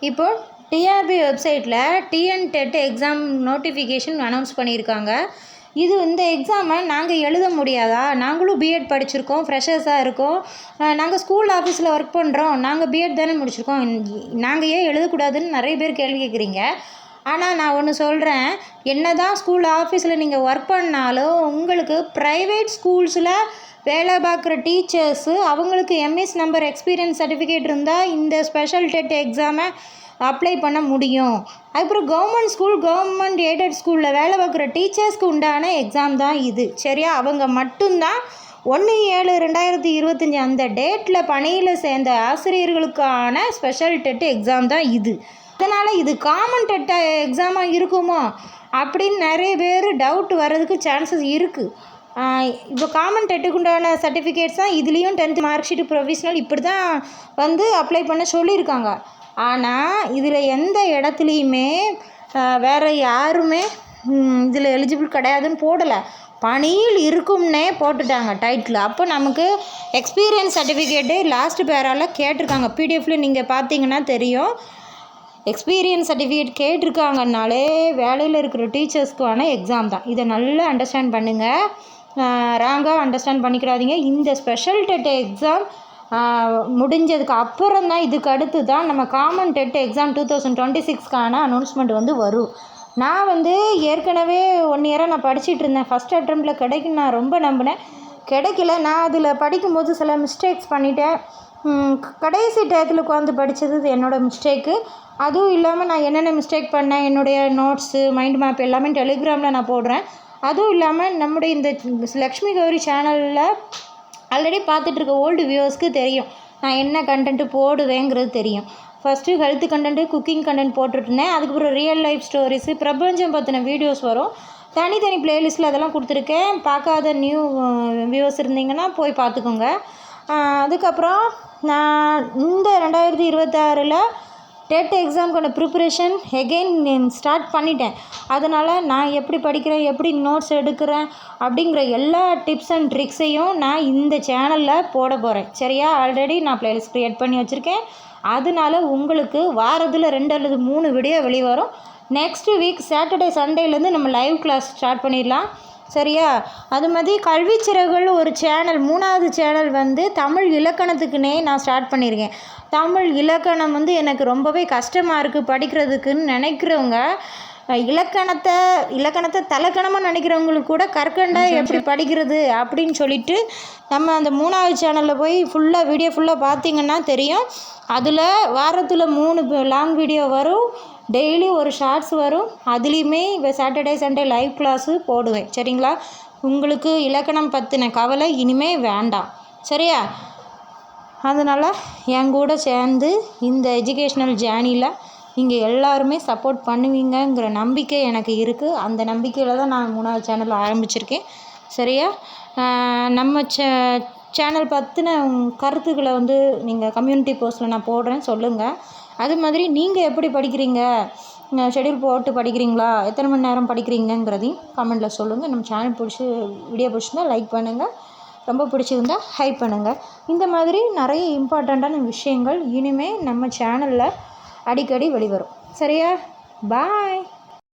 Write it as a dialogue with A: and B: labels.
A: இப்போ டிஆர்பி வெப்சைட்டில் TN TET exam notification announce பண்ணியிருக்காங்க. இந்த எக்ஸாமை நாங்கள் எழுத முடியாதா? நாங்களும் பிஎட் படிச்சிருக்கோம், ஃப்ரெஷர்ஸாக இருக்கோம், நாங்கள் ஸ்கூல் ஆஃபீஸில் ஒர்க் பண்ணுறோம், நாங்கள் பிஎட் தானே முடிச்சிருக்கோம், நாங்கள் ஏன் எழுதக்கூடாதுன்னு நிறைய பேர் கேள்வி கேட்குறீங்க. ஆனால் நான் ஒன்று சொல்கிறேன், என்ன தான் ஸ்கூல் ஆஃபீஸில் நீங்கள் ஒர்க் பண்ணாலும் உங்களுக்கு ப்ரைவேட் ஸ்கூல்ஸில் வேலை பார்க்குற டீச்சர்ஸு அவங்களுக்கு எம்எஸ் நம்பர் எக்ஸ்பீரியன்ஸ் சர்டிஃபிகேட் இருந்தால் இந்த ஸ்பெஷல் டெட் எக்ஸாமை அப்ளை பண்ண முடியும். அதுக்கப்புறம் கவர்மெண்ட் ஸ்கூல், கவர்மெண்ட் எய்டட் ஸ்கூலில் வேலை பார்க்குற டீச்சர்ஸ்க்கு உண்டான எக்ஸாம் தான் இது, சரியா? அவங்க மட்டும்தான் 1/7/2025 அந்த டேட்டில் பணியில் சேர்ந்த ஆசிரியர்களுக்கான ஸ்பெஷல் டெட் எக்ஸாம் தான் இது. அதனால் இது காமன் டெட் எக்ஸாமாக இருக்குமோ அப்படின்னு நிறைய பேர் டவுட் வர்றதுக்கு சான்சஸ் இருக்குது. இப்போ காமன் டெட்டுக்கு உண்டான சர்டிஃபிகேட்ஸ் தான் இதுலேயும் 10th மார்க் ஷீட்டு ப்ரொவிஷ்னல் இப்படி தான் அப்ளை பண்ண சொல்லியிருக்காங்க. ஆனால் இதில் எந்த இடத்துலையுமே வேறு யாருமே இதில் எலிஜிபிள் கிடையாதுன்னு போடலை, பணியில் இருக்கும்னே போட்டுட்டாங்க டைட்டில். அப்போ நமக்கு எக்ஸ்பீரியன்ஸ் சர்டிஃபிகேட்டு லாஸ்ட் பேரால் கேட்டிருக்காங்க. பிடிஎஃப்பில் நீங்கள் பார்த்தீங்கன்னா தெரியும். எக்ஸ்பீரியன்ஸ் சர்டிஃபிகேட் கேட்டிருக்காங்கனாலே வேலையில் இருக்கிற டீச்சர்ஸ்க்கான எக்ஸாம் தான். இதை நல்லா அண்டர்ஸ்டாண்ட் பண்ணுங்கள், ராங்காக அண்டர்ஸ்டாண்ட் பண்ணிக்கிறாதீங்க. இந்த ஸ்பெஷல் டெட் எக்ஸாம் முடிஞ்சதுக்கு அப்புறம் தான், இதுக்கு அடுத்து தான் நம்ம காமன் டெட் எக்ஸாம் 2026க்கான அனௌன்ஸ்மெண்ட் வரும். நான் ஏற்கனவே 1 இயராக நான் படிச்சுட்டு இருந்தேன். ஃபஸ்ட் அட்டெம்ப்டில் கிடைக்கும் நான் ரொம்ப நம்பினேன், கிடைக்கல. நான் அதில் படிக்கும்போது சில மிஸ்டேக்ஸ் பண்ணிட்டேன். கடைசி டயத்தில் உட்காந்து படித்தது இது என்னோடய மிஸ்டேக்கு. அதுவும் இல்லாமல் நான் என்னென்ன மிஸ்டேக் பண்ணேன், என்னுடைய நோட்ஸு, மைண்ட் மேப் எல்லாமே டெலிகிராமில் நான் போடுறேன். அதுவும் இல்லாமல் நம்முடைய இந்த லக்ஷ்மி கௌரி சேனலில் ஆல்ரெடி பார்த்துட்ருக்க ஓல்டு வியூவர்ஸ்க்கு தெரியும் நான் என்ன கண்டென்ட்டு போடுவேங்கிறது தெரியும். First health content, cooking content போட்டுட்ருந்தேன். அதுக்கப்புறம் ரியல் லைஃப் ஸ்டோரிஸு, பிரபஞ்சம் பற்றின வீடியோஸ் வரும். தனித்தனி ப்ளேலிஸ்ட்டில் அதெல்லாம் கொடுத்துருக்கேன். பார்க்காத நியூ வியூவர்ஸ் இருந்தீங்கன்னா போய் பார்த்துக்கோங்க. அதுக்கப்புறம் நான் இந்த 2026 டெட் எக்ஸாமுக்கான ப்ரிப்பரேஷன் எகெயின் ஸ்டார்ட் பண்ணிட்டேன். அதனால் நான் எப்படி படிக்கிறேன், எப்படி நோட்ஸ் எடுக்கிறேன் அப்படிங்கிற எல்லா டிப்ஸ் அண்ட் ட்ரிக்ஸையும் நான் இந்த சேனலில் போட போகிறேன், சரியா? ஆல்ரெடி நான் ப்ளேலிஸ்ட் க்ரியேட் பண்ணி வச்சுருக்கேன். அதனால் உங்களுக்கு வாரத்தில் 2 அல்லது 3 வீடியோ வெளிவரும். நெக்ஸ்ட்டு வீக் சாட்டர்டே சண்டேலேருந்து நம்ம லைவ் கிளாஸ் ஸ்டார்ட் பண்ணிடலாம், சரியா? அது மாதிரி கல்விச்சிறகுகள் ஒரு சேனல், 3வது சேனல் தமிழ் இலக்கணத்துக்குன்னே நான் ஸ்டார்ட் பண்ணியிருக்கேன். தமிழ் இலக்கணம் எனக்கு ரொம்பவே கஷ்டமாக இருக்குது படிக்கிறதுக்குன்னு நினைக்கிறவங்க, இலக்கணத்தை தலக்கணமாக நினைக்கிறவங்களுக்கு கூட கற்கண்டா எப்படி படிக்கிறது அப்படின்னு சொல்லிட்டு நம்ம அந்த 3வது சேனலில் போய் வீடியோ ஃபுல்லாக பார்த்தீங்கன்னா தெரியும். அதில் வாரத்தில் 3 லாங் வீடியோ வரும், டெய்லி ஒரு ஷார்ட்ஸ் வரும். அதுலேயுமே இப்போ சாட்டர்டே சண்டே லைவ் கிளாஸு போடுவேன், சரிங்களா? உங்களுக்கு இலக்கணம் பற்றின கவலை இனிமேல் வேண்டாம், சரியா? அதனால் என் கூட சேர்ந்து இந்த எஜுகேஷ்னல் ஜேர்னியில் நீங்கள் எல்லாருமே சப்போர்ட் பண்ணுவீங்கங்கிற நம்பிக்கை எனக்கு இருக்குது. அந்த நம்பிக்கையில் தான் நான் 3வது சேனல் ஆரம்பிச்சிருக்கேன், சரியா? நம்ம சேனல் பற்றின கருத்துக்களை நீங்கள் கம்யூனிட்டி போஸ்ட்டில் நான் போடுறேன், சொல்லுங்கள். அது மாதிரி நீங்கள் எப்படி படிக்கிறீங்க, ஷெட்யூல் போட்டு படிக்கிறீங்களா, எத்தனை மணி நேரம் படிக்கிறீங்கங்கிறதையும் கமெண்ட்டில் சொல்லுங்கள். நம்ம சேனல் வீடியோ பிடிச்சிருந்தா லைக் பண்ணுங்கள், ரொம்ப பிடிச்சிருந்தா ஹைப் பண்ணுங்கள். இந்த மாதிரி நிறைய இம்பார்ட்டண்ட்டான விஷயங்கள் இனிமேல் நம்ம சேனலில் அடிக்கடி வெளிவரும், சரியா? பாய்.